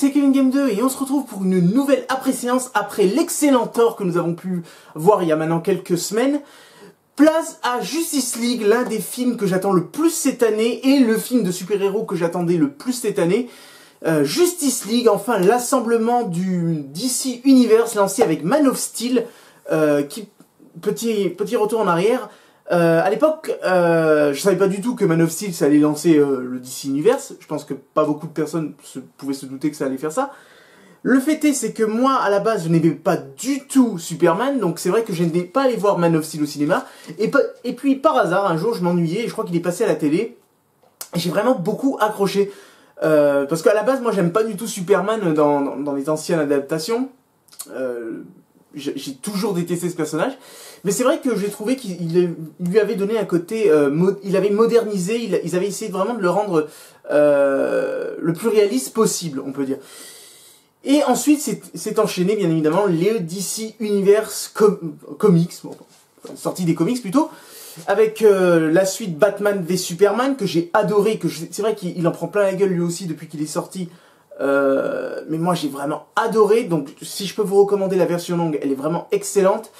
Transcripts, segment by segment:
c'est Kevin Game 2 et on se retrouve pour une nouvelle après-séance après l'excellent Thor que nous avons pu voir il y a maintenant quelques semaines. Place à Justice League, l'un des films que j'attends le plus cette année et le film de super-héros que j'attendais le plus cette année. Justice League, enfin l'assemblement du DC Universe lancé avec Man of Steel, petit retour en arrière. À l'époque, je savais pas du tout que Man of Steel ça allait lancer le DC Universe. Je pense que pas beaucoup de personnes pouvaient se douter que ça allait faire ça. Le fait est, c'est que moi, à la base, je n'aimais pas du tout Superman, donc c'est vrai que je n'étais pas allé voir Man of Steel au cinéma. Et puis, par hasard, un jour, je m'ennuyais, et je crois qu'il est passé à la télé, et j'ai vraiment beaucoup accroché. Parce qu'à la base, moi, j'aime pas du tout Superman dans les anciennes adaptations. J'ai toujours détesté ce personnage. Mais c'est vrai que j'ai trouvé qu'il lui avait donné un côté... il avait modernisé, ils avaient essayé vraiment de le rendre le plus réaliste possible, on peut dire. Et ensuite, c'est enchaîné, bien évidemment, les DC Universe Comics, bon, sortie des comics plutôt, avec la suite Batman v Superman, que j'ai adoré, c'est vrai qu'il en prend plein la gueule lui aussi depuis qu'il est sorti, mais moi j'ai vraiment adoré, donc si je peux vous recommander la version longue, elle est vraiment excellente.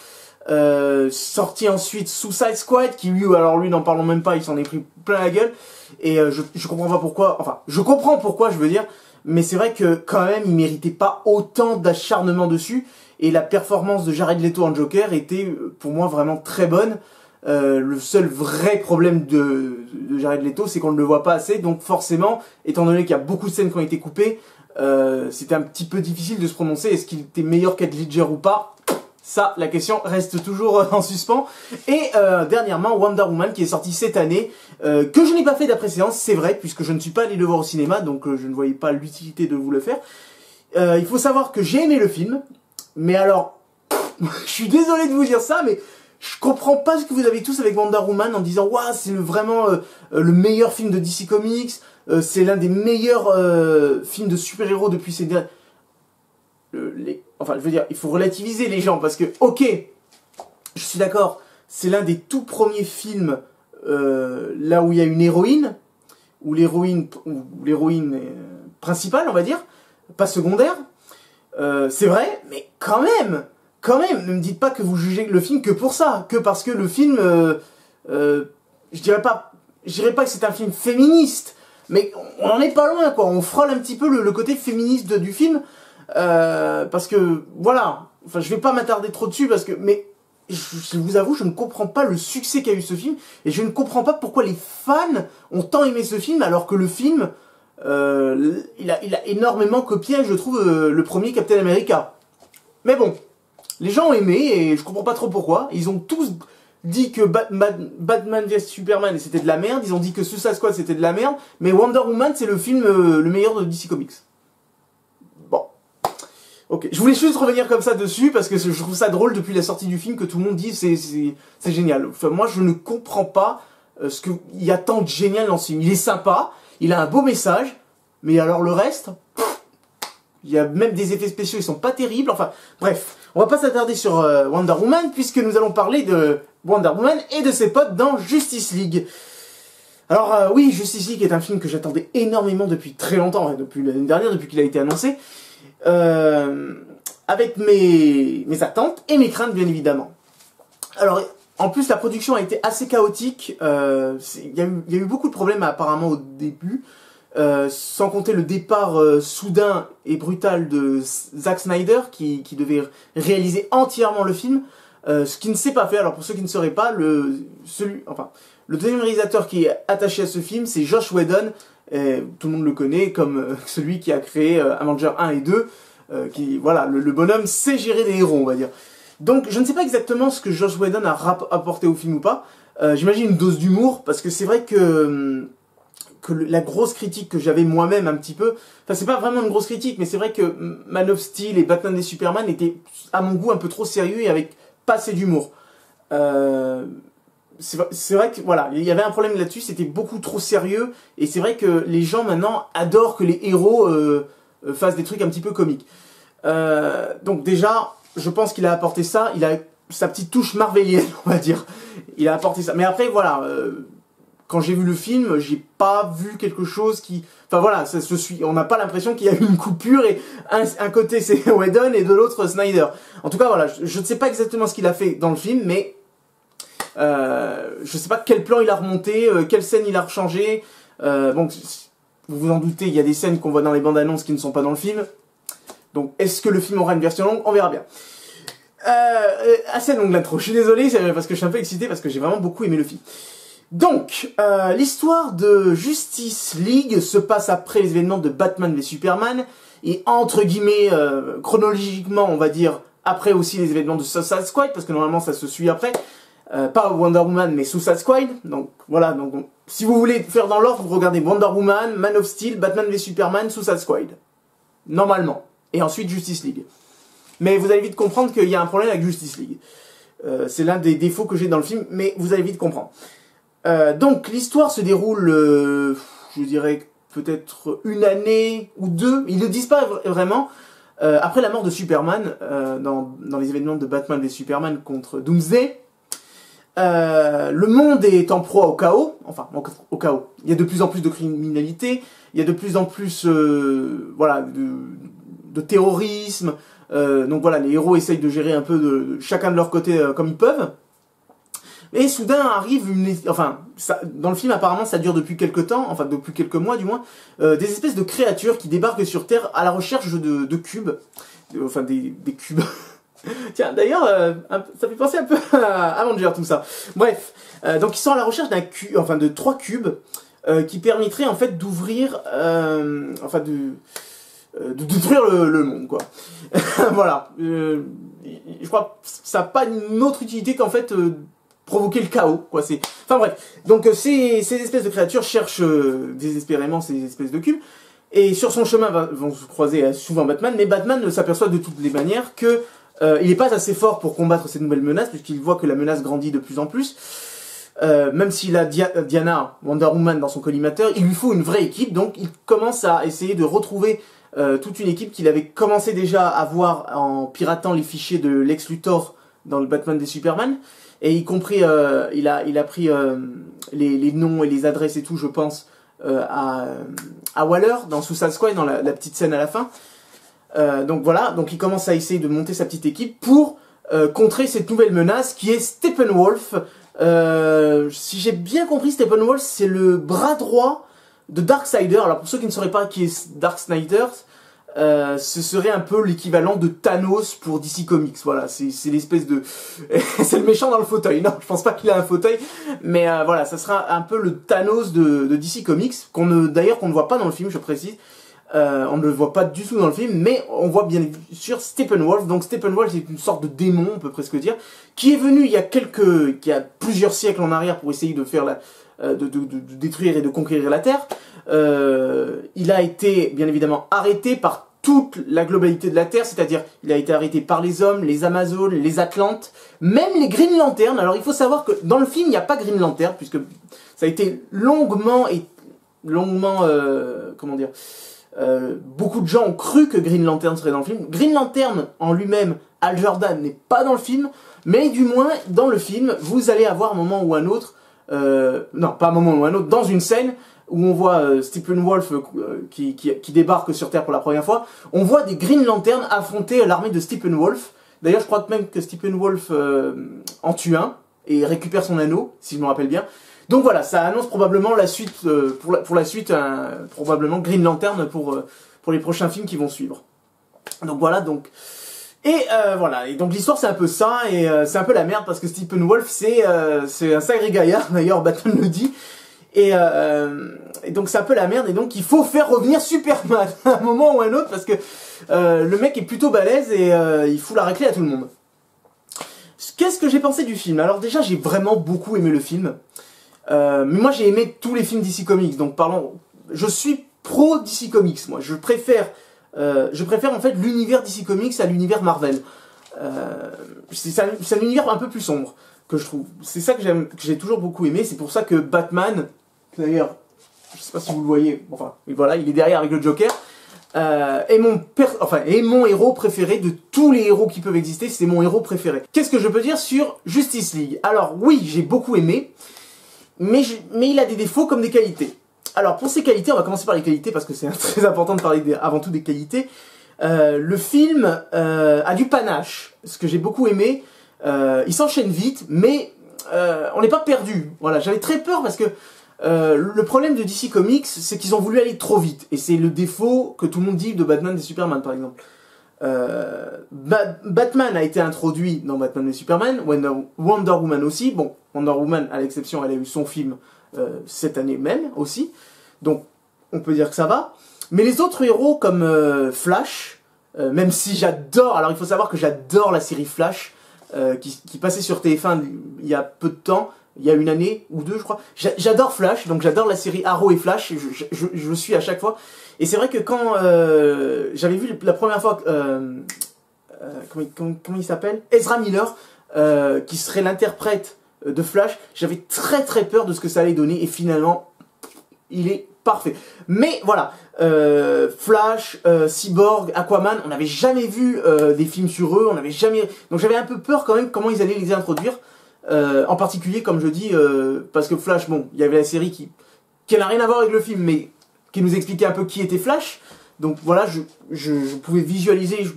Sorti ensuite Suicide Squad, qui lui, alors lui n'en parlons même pas, il s'en est pris plein la gueule, et je comprends pas pourquoi, enfin, je comprends pourquoi je veux dire, mais c'est vrai que quand même il méritait pas autant d'acharnement dessus, et la performance de Jared Leto en Joker était pour moi vraiment très bonne. Le seul vrai problème de Jared Leto, c'est qu'on ne le voit pas assez, donc forcément, étant donné qu'il y a beaucoup de scènes qui ont été coupées, c'était un petit peu difficile de se prononcer, est-ce qu'il était meilleur qu'Heath Ledger ou pas? Ça, la question reste toujours en suspens. Et dernièrement, Wonder Woman qui est sorti cette année, que je n'ai pas fait d'après-séance, c'est vrai, puisque je ne suis pas allé le voir au cinéma, donc je ne voyais pas l'utilité de vous le faire. Il faut savoir que j'ai aimé le film, mais alors, je suis désolé de vous dire ça, mais je comprends pas ce que vous avez tous avec Wonder Woman en disant « Waouh, c'est vraiment le meilleur film de DC Comics, c'est l'un des meilleurs films de super-héros depuis ces derniers... » Enfin, je veux dire, il faut relativiser les gens, parce que, ok, je suis d'accord, c'est l'un des tout premiers films là où il y a une héroïne, ou l'héroïne principale, on va dire, pas secondaire, c'est vrai, mais quand même, ne me dites pas que vous jugez le film que pour ça, que parce que le film, je dirais pas que c'est un film féministe, mais on en est pas loin, quoi, on frôle un petit peu le côté féministe du film, parce que, voilà, enfin je vais pas m'attarder trop dessus, parce que, mais je vous avoue, je ne comprends pas le succès qu'a eu ce film, et je ne comprends pas pourquoi les fans ont tant aimé ce film, alors que le film, il a énormément copié, je trouve, le premier Captain America. Mais bon, les gens ont aimé, et je comprends pas trop pourquoi. Ils ont tous dit que Batman vs Superman c'était de la merde, ils ont dit que Suicide Squad c'était de la merde, mais Wonder Woman c'est le film le meilleur de DC Comics. Bon. Ok, je voulais juste revenir comme ça dessus, parce que je trouve ça drôle depuis la sortie du film que tout le monde dit c'est génial. Enfin, moi je ne comprends pas ce qu'il y a tant de génial dans ce film. Il est sympa, il a un beau message, mais alors le reste, il y a même des effets spéciaux, ils sont pas terribles, enfin bref. On va pas s'attarder sur Wonder Woman, puisque nous allons parler de Wonder Woman et de ses potes dans Justice League. Alors oui, Justice League est un film que j'attendais énormément depuis très longtemps, hein, depuis l'année dernière, depuis qu'il a été annoncé, avec mes attentes et mes craintes bien évidemment. Alors en plus la production a été assez chaotique, il y a eu beaucoup de problèmes apparemment au début, sans compter le départ soudain et brutal de Zack Snyder qui devait réaliser entièrement le film, ce qui ne s'est pas fait. Alors pour ceux qui ne sauraient pas, le deuxième réalisateur qui est attaché à ce film, c'est Joss Whedon, tout le monde le connaît comme celui qui a créé Avengers 1 et 2, voilà, le bonhomme sait gérer des héros, on va dire. Donc je ne sais pas exactement ce que Joss Whedon a apporté au film ou pas, j'imagine une dose d'humour, parce que c'est vrai que la grosse critique que j'avais moi-même un petit peu, enfin c'est pas vraiment une grosse critique, mais c'est vrai que Man of Steel et Batman v Superman étaient à mon goût un peu trop sérieux et avec pas assez d'humour. C'est vrai que voilà, il y avait un problème là-dessus, c'était beaucoup trop sérieux, et c'est vrai que les gens maintenant adorent que les héros fassent des trucs un petit peu comiques. Donc déjà, je pense qu'il a apporté ça, il a sa petite touche marvelienne, on va dire. Il a apporté ça. Mais après, voilà... quand j'ai vu le film, j'ai pas vu quelque chose qui... Enfin voilà, on n'a pas l'impression qu'il y a eu une coupure et un côté c'est Whedon et de l'autre Snyder. En tout cas voilà, je ne sais pas exactement ce qu'il a fait dans le film, mais je sais pas quel plan il a remonté, quelle scène il a rechangé. Bon, vous vous en doutez, il y a des scènes qu'on voit dans les bandes annonces qui ne sont pas dans le film. Donc est-ce que le film aura une version longue? On verra bien. Assez longue l'intro, je suis désolé parce que je suis un peu excité parce que j'ai vraiment beaucoup aimé le film. Donc, l'histoire de Justice League se passe après les événements de Batman v Superman, et entre guillemets, chronologiquement, on va dire, après aussi les événements de Suicide Squad, parce que normalement ça se suit après, pas Wonder Woman, mais Suicide Squad, donc voilà, donc si vous voulez faire dans l'ordre, vous regardez Wonder Woman, Man of Steel, Batman v Superman, Suicide Squad, normalement, et ensuite Justice League. Mais vous allez vite comprendre qu'il y a un problème avec Justice League. C'est l'un des défauts que j'ai dans le film, mais vous allez vite comprendre. Donc l'histoire se déroule, je dirais peut-être une année ou deux, ils ne le disent pas vraiment, après la mort de Superman, dans les événements de Batman v Superman contre Doomsday. Le monde est en proie au chaos, enfin au chaos. Il y a de plus en plus de criminalité, il y a de plus en plus voilà, de terrorisme, donc voilà, les héros essayent de gérer un peu chacun de leur côté comme ils peuvent. Et soudain arrive dans le film apparemment ça dure depuis quelques temps, enfin depuis quelques mois du moins, des espèces de créatures qui débarquent sur Terre à la recherche de cubes, enfin des cubes. Tiens, d'ailleurs, ça fait penser un peu à Avengers tout ça. Bref, donc ils sont à la recherche de 3 cubes qui permettraient en fait d'ouvrir, de détruire le monde quoi. Voilà. Je crois que ça n'a pas une autre utilité qu'en fait provoquer le chaos, quoi. Enfin bref, donc ces espèces de créatures cherchent désespérément ces espèces de cubes, et sur son chemin vont se croiser souvent Batman, mais Batman s'aperçoit de toutes les manières que il n'est pas assez fort pour combattre cette nouvelle menace, puisqu'il voit que la menace grandit de plus en plus. Même s'il a Diana, Wonder Woman dans son collimateur, il lui faut une vraie équipe, donc il commence à essayer de retrouver toute une équipe qu'il avait commencé déjà à voir en piratant les fichiers de Lex Luthor dans le Batman v Superman. Et y compris, il a pris les noms et les adresses et tout, je pense, à Waller, dans Suicide Squad, dans la petite scène à la fin. Donc voilà, donc il commence à essayer de monter sa petite équipe pour contrer cette nouvelle menace qui est Steppenwolf. Si j'ai bien compris, Steppenwolf, c'est le bras droit de Darkseid. Alors pour ceux qui ne sauraient pas qui est Darkseid, ce serait un peu l'équivalent de Thanos pour DC Comics. Voilà, c'est l'espèce de... c'est le méchant dans le fauteuil. Non, je pense pas qu'il a un fauteuil, mais voilà, ça sera un peu le Thanos de DC Comics, d'ailleurs qu'on ne voit pas dans le film, je précise. On ne le voit pas du tout dans le film, mais on voit bien sûr Steppenwolf. Donc Steppenwolf, c'est une sorte de démon, on peut presque dire, qui est venu il y a plusieurs siècles en arrière pour essayer de faire de détruire et de conquérir la Terre. Il a été bien évidemment arrêté par toute la globalité de la Terre, c'est-à-dire il a été arrêté par les hommes, les Amazones, les Atlantes, même les Green Lantern. Alors il faut savoir que dans le film il n'y a pas Green Lantern, puisque ça a été longuement comment dire, beaucoup de gens ont cru que Green Lantern serait dans le film. Green Lantern en lui-même, Hal Jordan, n'est pas dans le film, mais du moins dans le film vous allez avoir un moment ou un autre, non pas un moment ou un autre, dans une scène où on voit Steppenwolf qui débarque sur Terre pour la première fois, on voit des Green Lantern affronter l'armée de Steppenwolf. D'ailleurs je crois même que Steppenwolf en tue un et récupère son anneau, si je me rappelle bien. Donc voilà, ça annonce probablement la suite, pour la suite, probablement Green Lantern pour les prochains films qui vont suivre. Donc voilà, donc... Et voilà, et donc l'histoire c'est un peu ça, et c'est un peu la merde parce que Steppenwolf c'est un sacré gaillard, d'ailleurs Batman le dit. Et donc c'est un peu la merde, et donc il faut faire revenir Superman à un moment ou à un autre, parce que le mec est plutôt balèze et il fout la raclée à tout le monde. Qu'est-ce que j'ai pensé du film? Alors déjà j'ai vraiment beaucoup aimé le film, mais moi j'ai aimé tous les films DC Comics, donc parlons, je suis pro DC Comics, moi je préfère en fait l'univers DC Comics à l'univers Marvel. C'est un univers un peu plus sombre que je trouve. C'est ça que j'ai toujours beaucoup aimé. C'est pour ça que Batman, d'ailleurs, je sais pas si vous le voyez, enfin voilà, il est derrière avec le Joker, est mon héros préféré de tous les héros qui peuvent exister. C'est mon héros préféré. Qu'est-ce que je peux dire sur Justice League? Alors oui, j'ai beaucoup aimé, mais il a des défauts comme des qualités. Alors pour ses qualités, on va commencer par les qualités parce que c'est très important de parler avant tout des qualités. Le film a du panache, ce que j'ai beaucoup aimé. Il s'enchaîne vite, mais on n'est pas perdu. Voilà, j'avais très peur parce que le problème de DC Comics, c'est qu'ils ont voulu aller trop vite. Et c'est le défaut que tout le monde dit de Batman et Superman, par exemple. Batman a été introduit dans Batman et Superman, Wonder Woman aussi. Bon, Wonder Woman, à l'exception, elle a eu son film cette année même aussi. Donc, on peut dire que ça va. Mais les autres héros comme Flash, même si j'adore... Alors, il faut savoir que j'adore la série Flash, qui passait sur TF1 il y a peu de temps. Il y a une année ou deux, je crois. J'adore Flash, donc j'adore la série Arrow et Flash. Je suis à chaque fois. Et c'est vrai que quand j'avais vu la première fois, comment il s'appelle, Ezra Miller, qui serait l'interprète de Flash, j'avais très très peur de ce que ça allait donner. Et finalement, il est parfait. Mais voilà, Flash, Cyborg, Aquaman, on n'avait jamais vu des films sur eux. On n'avait jamais. Donc j'avais un peu peur quand même comment ils allaient les introduire. En particulier, comme je dis, parce que Flash, bon, il y avait la série qui n'a rien à voir avec le film, mais qui nous expliquait un peu qui était Flash. Donc voilà, je pouvais visualiser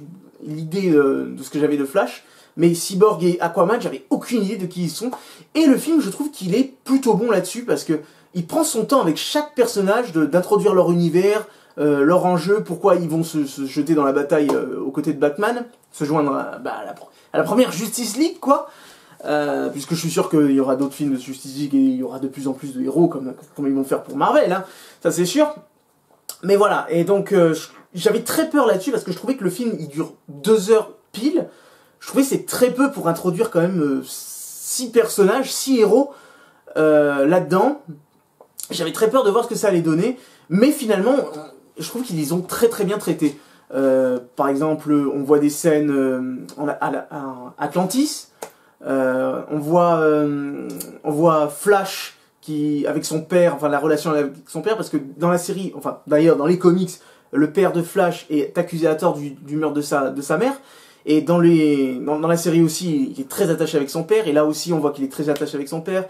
l'idée de ce que j'avais de Flash. Mais Cyborg et Aquaman, j'avais aucune idée de qui ils sont. Et le film, je trouve qu'il est plutôt bon là-dessus, parce que il prend son temps avec chaque personnage d'introduire leur univers, leur enjeu, pourquoi ils vont se jeter dans la bataille aux côtés de Batman, se joindre à la première Justice League, quoi. Puisque je suis sûr qu'il y aura d'autres films de Justice League et il y aura de plus en plus de héros comme ils vont faire pour Marvel, hein. Ça c'est sûr. Mais voilà, et donc j'avais très peur là-dessus parce que je trouvais que le film il dure 2 heures pile. Je trouvais que c'est très peu pour introduire quand même 6 personnages, 6 héros là-dedans. J'avais très peur de voir ce que ça allait donner, mais finalement je trouve qu'ils les ont très très bien traités. Par exemple, on voit des scènes à Atlantis. On voit Flash avec son père, enfin la relation avec son père, parce que dans la série, enfin d'ailleurs dans les comics, le père de Flash est accusé à tort du meurtre de sa mère, et dans la série aussi, il est très attaché avec son père, et là aussi on voit qu'il est très attaché avec son père.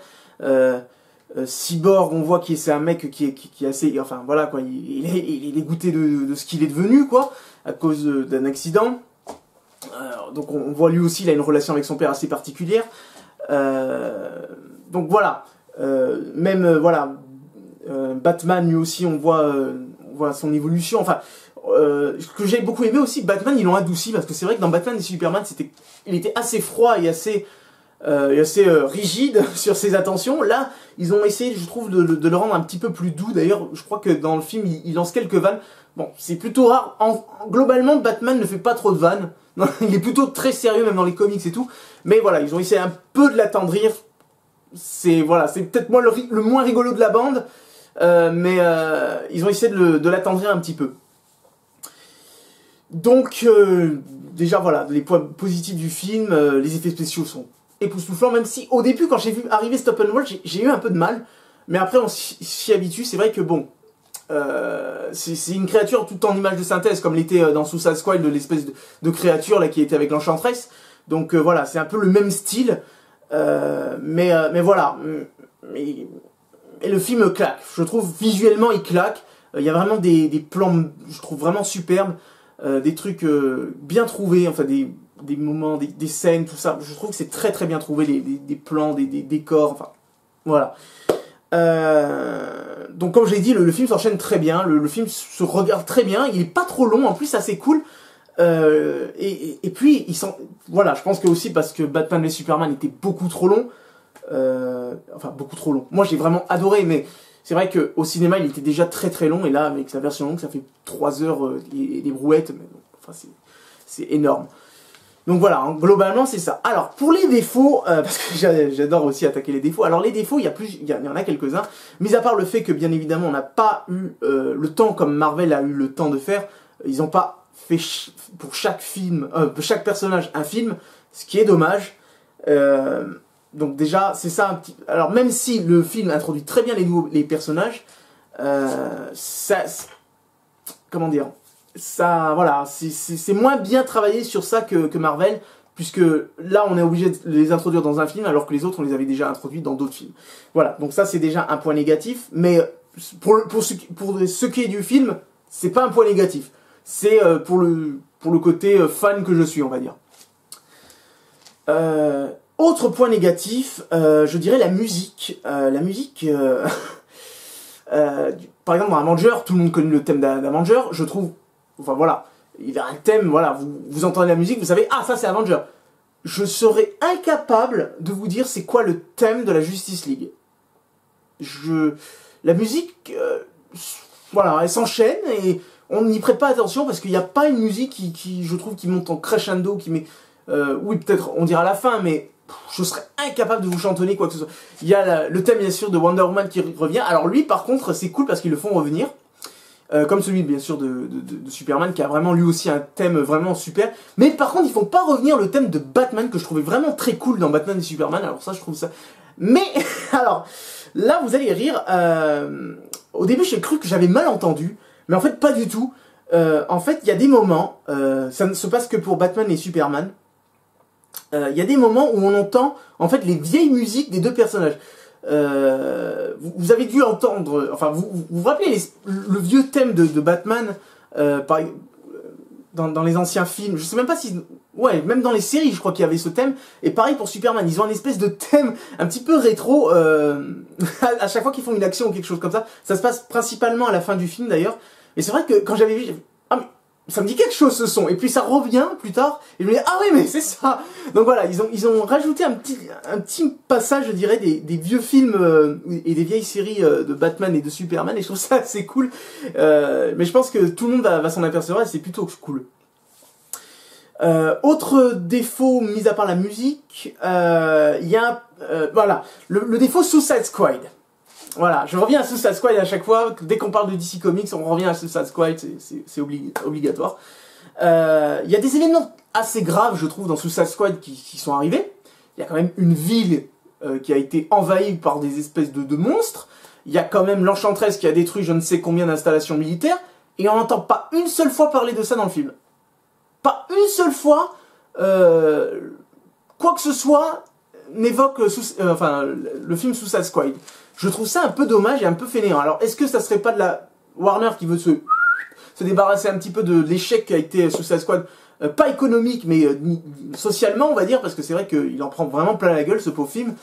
Cyborg, on voit que c'est un mec qui est assez, enfin voilà quoi, il est dégoûté de ce qu'il est devenu quoi, à cause d'un accident. Donc on voit lui aussi, il a une relation avec son père assez particulière. Donc voilà, voilà, Batman lui aussi, on voit son évolution. Enfin, ce que j'ai beaucoup aimé aussi, Batman ils l'ont adouci parce que c'est vrai que dans Batman et Superman, il était assez froid et assez rigide sur ses attentions. Là, ils ont essayé, je trouve, de le rendre un petit peu plus doux. D'ailleurs, je crois que dans le film, il lance quelques vannes. Bon, c'est plutôt rare. Globalement, Batman ne fait pas trop de vannes. Non, il est plutôt très sérieux, même dans les comics et tout. Mais voilà, ils ont essayé un peu de l'attendrir. C'est peut-être moi le moins rigolo de la bande. Mais ils ont essayé de l'attendrir un petit peu. Donc, déjà voilà, les points positifs du film, les effets spéciaux sont époustouflants, même si au début, quand j'ai vu arriver Steppenwolf, j'ai eu un peu de mal. Mais après, on s'y habitue. C'est vrai que bon, c'est une créature tout en image de synthèse, comme l'était dans Suicide Squad, de l'espèce de créature là qui était avec l'Enchantress. Donc voilà, c'est un peu le même style. Mais voilà. Et le film claque. Je trouve visuellement il claque. Il y a vraiment des plans, je trouve vraiment superbes. Des trucs bien trouvés, enfin des moments, des scènes, tout ça. Je trouve que c'est très très bien trouvé, des plans, des décors, enfin voilà. Donc comme je l'ai dit, le film s'enchaîne très bien, le film se regarde très bien, il est pas trop long, en plus c'est assez cool. Et puis voilà, je pense que aussi parce que Batman et Superman étaient beaucoup trop longs, enfin beaucoup trop long. Moi j'ai vraiment adoré, mais c'est vrai qu'au cinéma il était déjà très très long, et là avec sa version longue ça fait 3 heures et des brouettes, mais bon, enfin c'est énorme. Donc voilà, hein, globalement c'est ça. Alors pour les défauts, parce que j'adore aussi attaquer les défauts, alors les défauts il y en a quelques-uns, mis à part le fait que bien évidemment on n'a pas eu le temps comme Marvel a eu le temps de faire, ils n'ont pas fait pour chaque film, chaque personnage un film, ce qui est dommage. Donc déjà, c'est ça un petit... Alors même si le film introduit très bien les personnages, comment dire, ça, voilà, c'est moins bien travaillé sur ça que Marvel, puisque là on est obligé de les introduire dans un film, alors que les autres on les avait déjà introduits dans d'autres films. Voilà, donc ça c'est déjà un point négatif, mais pour ce qui est du film, c'est pas un point négatif. C'est pour le côté fan que je suis, on va dire. Autre point négatif, je dirais la musique. La musique, par exemple dans Avenger, tout le monde connaît le thème d'Avenger, je trouve, enfin voilà, il y a un thème, voilà, vous entendez la musique, vous savez, ah ça c'est Avenger. Je serais incapable de vous dire c'est quoi le thème de la Justice League. La musique, voilà, elle s'enchaîne et on n'y prête pas attention parce qu'il n'y a pas une musique qui, je trouve, qui monte en crescendo, qui met, oui peut-être on dira à la fin, mais je serais incapable de vous chantonner quoi que ce soit. Il y a le thème bien sûr de Wonder Woman qui revient. Alors lui par contre c'est cool parce qu'ils le font revenir. Comme celui bien sûr de Superman qui a vraiment lui aussi un thème vraiment super. Mais par contre ils font pas revenir le thème de Batman que je trouvais vraiment très cool dans Batman et Superman. Alors ça je trouve ça... Mais alors là vous allez rire. Au début j'ai cru que j'avais mal entendu. Mais en fait pas du tout. En fait il y a des moments, ça ne se passe que pour Batman et Superman. Il y a des moments où on entend en fait les vieilles musiques des deux personnages. Vous avez dû entendre, enfin vous rappelez le vieux thème de Batman dans les anciens films, je sais même pas si, ouais, même dans les séries je crois qu'il y avait ce thème, et pareil pour Superman, ils ont une espèce de thème un petit peu rétro, à chaque fois qu'ils font une action ou quelque chose comme ça se passe principalement à la fin du film d'ailleurs, et c'est vrai que quand j'avais vu, ah mais ça me dit quelque chose ce son, et puis ça revient plus tard, et je me dis ah oui mais c'est ça. Donc voilà, ils ont rajouté un petit passage je dirais des vieux films et des vieilles séries de Batman et de Superman, et je trouve ça assez cool, mais je pense que tout le monde va s'en apercevoir et c'est plutôt cool. Autre défaut, mis à part la musique, il y a voilà, le défaut Suicide Squad. Voilà, je reviens à Suicide Squad à chaque fois, dès qu'on parle de DC Comics, on revient à Suicide Squad, c'est obligatoire. Il y a des événements assez graves, je trouve, dans Suicide Squad qui sont arrivés. Il y a quand même une ville qui a été envahie par des espèces de monstres. Il y a quand même l'Enchantress qui a détruit je ne sais combien d'installations militaires. Et on n'entend pas une seule fois parler de ça dans le film. Pas une seule fois, quoi que ce soit, n'évoque le film Suicide Squad. Je trouve ça un peu dommage et un peu fainéant. Alors, est-ce que ça serait pas de la Warner qui veut se débarrasser un petit peu de l'échec qui a été Suicide Squad, pas économique, mais socialement, on va dire, parce que c'est vrai qu'il en prend vraiment plein la gueule, ce pauvre film.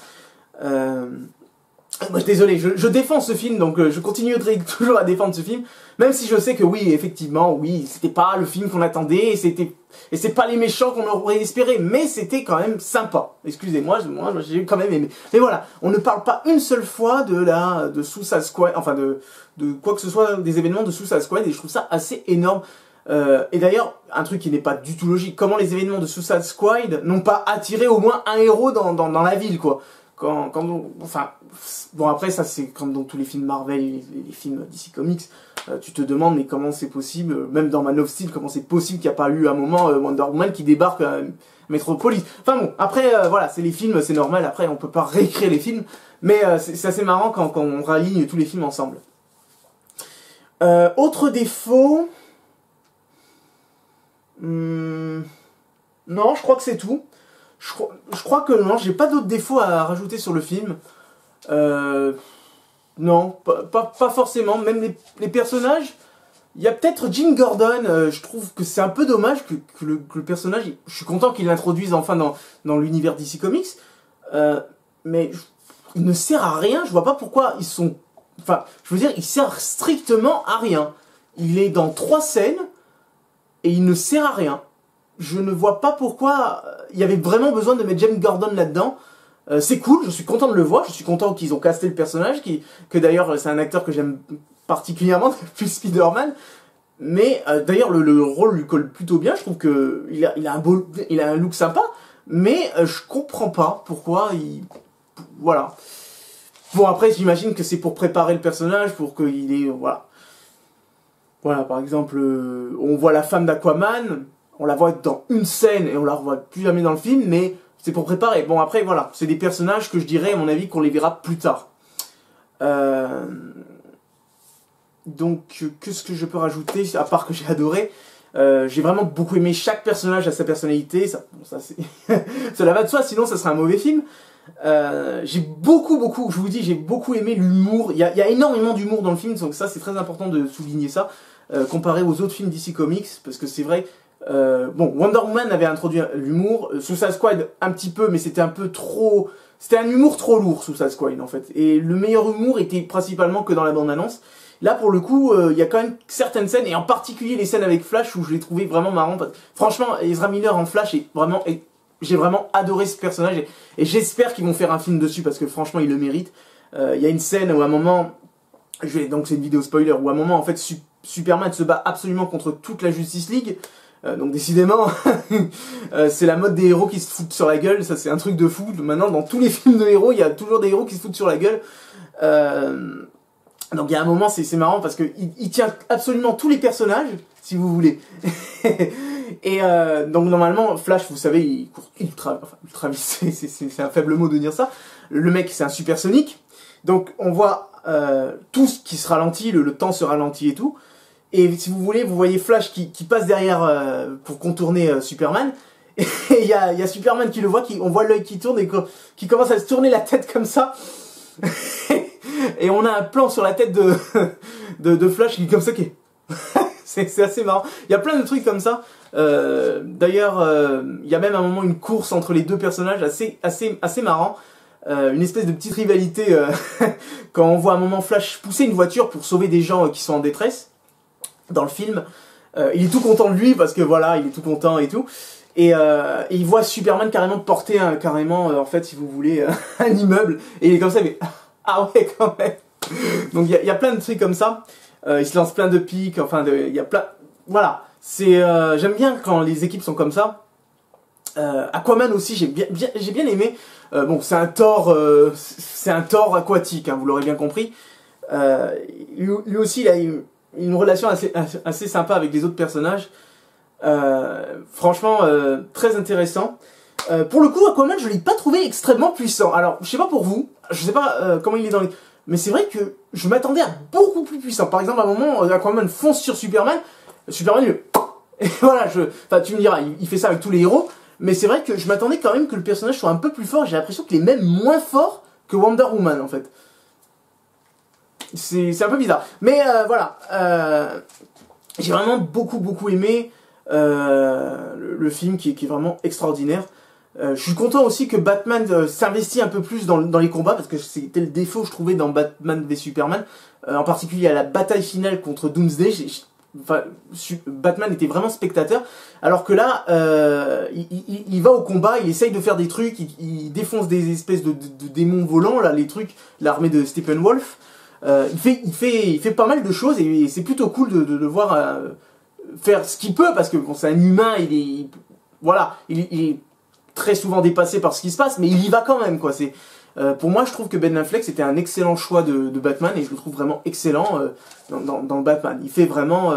Moi, désolé, je défends ce film, donc je continuerai toujours à défendre ce film, même si je sais que oui, effectivement, oui, c'était pas le film qu'on attendait, et c'est pas les méchants qu'on aurait espéré, mais c'était quand même sympa. Excusez-moi, moi j'ai quand même aimé. Mais voilà, on ne parle pas une seule fois de Suicide Squad, enfin de quoi que ce soit, des événements de Suicide Squad, et je trouve ça assez énorme. Et d'ailleurs, un truc qui n'est pas du tout logique, comment les événements de Suicide Squad n'ont pas attiré au moins un héros dans la ville, quoi. Enfin, bon après ça c'est comme dans tous les films Marvel et les films DC Comics, tu te demandes mais comment c'est possible, même dans Man of Steel, comment c'est possible qu'il n'y a pas eu un moment Wonder Woman qui débarque à Metropolis. Enfin bon, après voilà, c'est les films, c'est normal, après on peut pas réécrire les films, mais c'est assez marrant quand on raligne tous les films ensemble. Autre défaut... non, je crois que c'est tout. Je crois que non, j'ai pas d'autres défauts à rajouter sur le film. Non, pas forcément. Même les personnages, il y a peut-être Jim Gordon, je trouve que c'est un peu dommage que le personnage, je suis content qu'il l'introduise enfin dans l'univers DC Comics, mais il ne sert à rien, je vois pas pourquoi ils sont... Enfin, je veux dire, il sert strictement à rien. Il est dans 3 scènes, et il ne sert à rien. Je ne vois pas pourquoi il y avait vraiment besoin de mettre Jim Gordon là-dedans. C'est cool, je suis content de le voir, je suis content qu'ils ont casté le personnage, que d'ailleurs c'est un acteur que j'aime particulièrement depuis Spider-Man. Mais d'ailleurs le rôle lui colle plutôt bien, je trouve qu'il a un look sympa, mais je comprends pas pourquoi il... Voilà. Bon après j'imagine que c'est pour préparer le personnage, pour qu'il ait... Voilà. Voilà, par exemple, on voit la femme d'Aquaman, on la voit dans une scène et on la revoit plus jamais dans le film, mais c'est pour préparer. Bon, après, voilà, c'est des personnages que je dirais, à mon avis, qu'on les verra plus tard. Donc, qu'est-ce que je peux rajouter, à part que j'ai adoré j'ai vraiment beaucoup aimé chaque personnage à sa personnalité, ça, bon, ça c'est... Cela va de soi, sinon ça serait un mauvais film. J'ai beaucoup, je vous dis, j'ai beaucoup aimé l'humour. Il y a énormément d'humour dans le film, donc ça c'est très important de souligner ça, comparé aux autres films DC Comics, parce que c'est vrai, bon, Wonder Woman avait introduit l'humour, Suicide Squad un petit peu, mais c'était un peu trop... C'était un humour trop lourd, Suicide Squad, en fait. Et le meilleur humour était principalement que dans la bande-annonce. Là, pour le coup, il y a quand même certaines scènes, et en particulier les scènes avec Flash, où je l'ai trouvé vraiment marrant. Franchement, Ezra Miller en Flash est vraiment... J'ai vraiment adoré ce personnage, et j'espère qu'ils vont faire un film dessus, parce que franchement, il le mérite. Il y a une scène où à un moment... Donc c'est une vidéo spoiler, où à un moment, en fait, Superman se bat absolument contre toute la Justice League. Donc décidément, c'est la mode des héros qui se foutent sur la gueule, ça c'est un truc de fou. Maintenant, dans tous les films de héros, il y a toujours des héros qui se foutent sur la gueule. Donc il y a un moment, c'est marrant parce que il tient absolument tous les personnages, si vous voulez. Et donc normalement, Flash, vous savez, il court ultra vite, c'est un faible mot de dire ça. Le mec, c'est un supersonique. Donc on voit tout ce qui se ralentit, le temps se ralentit et tout. Et si vous voulez, vous voyez Flash qui passe derrière pour contourner Superman. Et il y a Superman qui le voit, on voit l'œil qui tourne et qui commence à se tourner la tête comme ça. Et on a un plan sur la tête de Flash qui est comme ça qui est... c'est assez marrant. Il y a plein de trucs comme ça. D'ailleurs, il y a même à un moment une course entre les deux personnages assez marrant. Une espèce de petite rivalité quand on voit à un moment Flash pousser une voiture pour sauver des gens qui sont en détresse. Dans le film, il est tout content de lui parce que voilà, il est tout content et tout, et il voit Superman carrément porter en fait, si vous voulez, un immeuble, et il est comme ça, mais ah ouais, quand même. Donc il y a plein de trucs comme ça. Il se lance plein de pics, enfin, il y a plein, voilà. J'aime bien quand les équipes sont comme ça. Aquaman aussi, j'ai bien aimé. Bon, c'est un Thor aquatique, hein, vous l'aurez bien compris. Lui aussi, il a une relation assez sympa avec les autres personnages. Franchement, très intéressant. Pour le coup, Aquaman, je l'ai pas trouvé extrêmement puissant. Alors, je sais pas pour vous, je sais pas comment il est dans les... Mais c'est vrai que je m'attendais à beaucoup plus puissant. Par exemple, à un moment, Aquaman fonce sur Superman. Superman, et voilà, enfin, tu me diras, il fait ça avec tous les héros. Mais c'est vrai que je m'attendais quand même que le personnage soit un peu plus fort. J'ai l'impression qu'il est même moins fort que Wonder Woman, en fait. C'est un peu bizarre. Mais voilà. J'ai vraiment beaucoup aimé le film qui est vraiment extraordinaire. Je suis content aussi que Batman s'investit un peu plus dans les combats, parce que c'était le défaut, je trouvais, dans Batman v Superman. En particulier à la bataille finale contre Doomsday. Enfin, Batman était vraiment spectateur, alors que là, il va au combat, il essaye de faire des trucs, il défonce des espèces de démons volants, là, les trucs, l'armée de Steppenwolf. Il fait pas mal de choses, et c'est plutôt cool de le voir faire ce qu'il peut, parce que bon, c'est un humain, voilà, il est très souvent dépassé par ce qui se passe, mais il y va quand même, quoi. Pour moi, je trouve que Ben Affleck c'était un excellent choix de Batman, et je le trouve vraiment excellent dans le Batman. Il fait vraiment,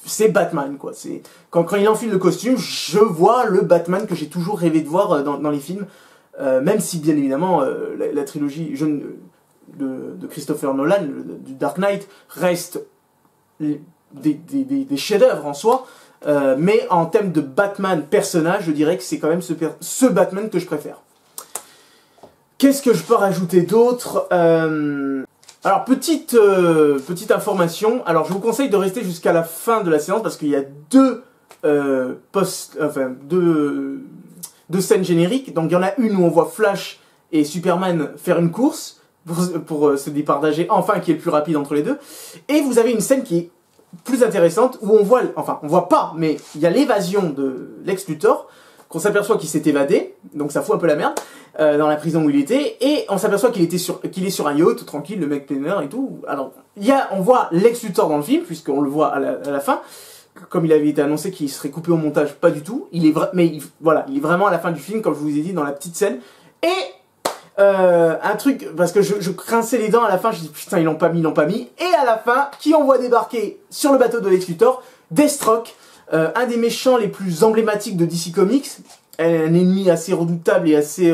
c'est Batman, quoi. Quand il enfile le costume, je vois le Batman que j'ai toujours rêvé de voir dans les films, même si bien évidemment la trilogie jeune de Christopher Nolan, du Dark Knight, reste des chefs-d'œuvre en soi. Mais en termes de Batman personnage, je dirais que c'est quand même ce Batman que je préfère. Qu'est-ce que je peux rajouter d'autre? Alors, petite information. Alors, je vous conseille de rester jusqu'à la fin de la séance, parce qu'il y a deux scènes génériques. Donc, il y en a une où on voit Flash et Superman faire une course pour se départager, enfin, qui est le plus rapide entre les deux. Et vous avez une scène qui est plus intéressante, où on voit, enfin, on voit pas, mais il y a l'évasion de Lex Luthor, qu'on s'aperçoit qu'il s'est évadé, donc ça fout un peu la merde, dans la prison où il était, et on s'aperçoit qu'il est sur un yacht, tranquille, le mec peinard et tout. Alors, on voit Lex Luthor dans le film, puisqu'on le voit à la fin, comme il avait été annoncé qu'il serait coupé au montage, pas du tout, voilà, il est vraiment à la fin du film, comme je vous ai dit, dans la petite scène, et un truc, parce que je grinçais les dents à la fin, je dis putain, ils l'ont pas mis, et à la fin, qui on voit débarquer sur le bateau de Lex Luthor? Deathstroke, un des méchants les plus emblématiques de DC Comics, un ennemi assez redoutable et assez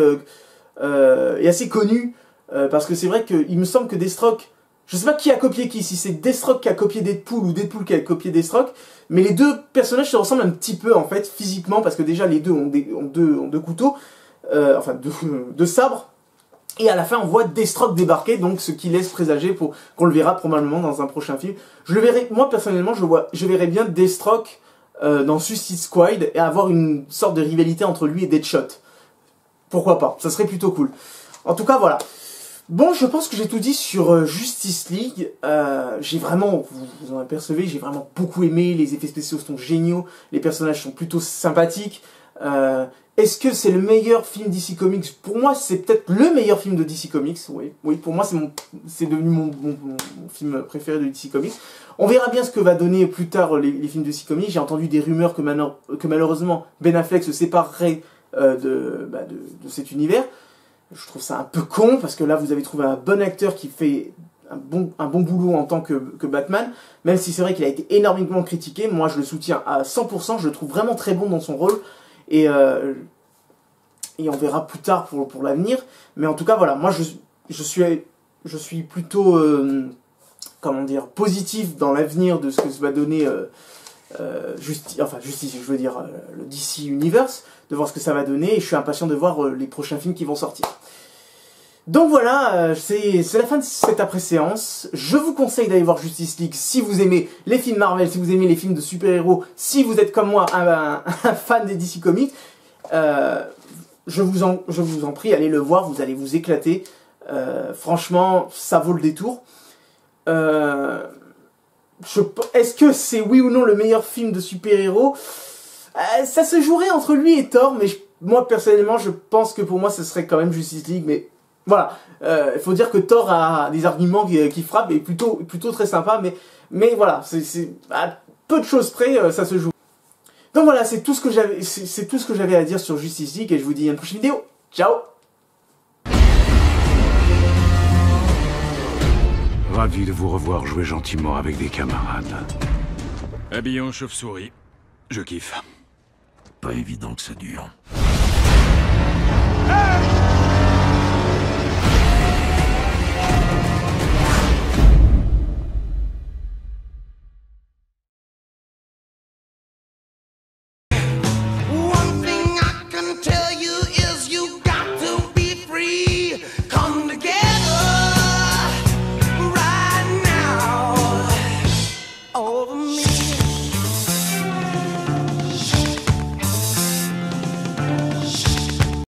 connu, parce que c'est vrai qu'il me semble que Deathstroke, je sais pas qui a copié qui, si c'est Deathstroke qui a copié Deadpool ou Deadpool qui a copié Deathstroke, mais les deux personnages se ressemblent un petit peu en fait, physiquement, parce que déjà les deux ont deux couteaux, enfin deux sabres. Et à la fin, on voit Deathstroke débarquer, donc ce qui laisse présager pour qu'on le verra probablement dans un prochain film. Je le verrai, moi personnellement, je verrais bien Deathstroke dans Suicide Squad et avoir une sorte de rivalité entre lui et Deadshot. Pourquoi pas, ça serait plutôt cool. En tout cas, voilà. Bon, je pense que j'ai tout dit sur Justice League. J'ai vraiment, vous en apercevez, j'ai vraiment beaucoup aimé. Les effets spéciaux sont géniaux, les personnages sont plutôt sympathiques. Est-ce que c'est le meilleur film DC Comics? Pour moi, c'est peut-être le meilleur film de DC Comics. Oui, pour moi, c'est devenu mon film préféré de DC Comics. On verra bien ce que va donner plus tard les films de DC Comics. J'ai entendu des rumeurs que malheureusement Ben Affleck se séparerait de cet univers. Je trouve ça un peu con, parce que là, vous avez trouvé un bon acteur qui fait un bon boulot en tant que Batman, même si c'est vrai qu'il a été énormément critiqué. Moi, je le soutiens à 100%, je le trouve vraiment très bon dans son rôle, et on verra plus tard pour l'avenir. Mais en tout cas, voilà, moi, je suis plutôt, comment dire, positif dans l'avenir de ce que ça va donner Justice, je veux dire, le DC Universe, de voir ce que ça va donner, et je suis impatient de voir les prochains films qui vont sortir. Donc voilà, c'est la fin de cette après-séance. Je vous conseille d'aller voir Justice League si vous aimez les films Marvel, si vous aimez les films de super-héros, si vous êtes comme moi un fan des DC Comics. Je vous en prie, allez le voir, vous allez vous éclater. Franchement, ça vaut le détour. Est-ce que c'est oui ou non le meilleur film de super-héros? Ça se jouerait entre lui et Thor, mais moi personnellement je pense que pour moi ce serait quand même Justice League. Mais voilà, il faut dire que Thor a des arguments qui frappent et plutôt très sympa, mais voilà, c'est à peu de choses près, ça se joue. Donc voilà, c'est tout ce que j'avais à dire sur Justice League, et je vous dis à une prochaine vidéo. Ciao. Ravi de vous revoir jouer gentiment avec des camarades. Habillé en chauve-souris. Je kiffe. Pas évident que ça dure. Ah!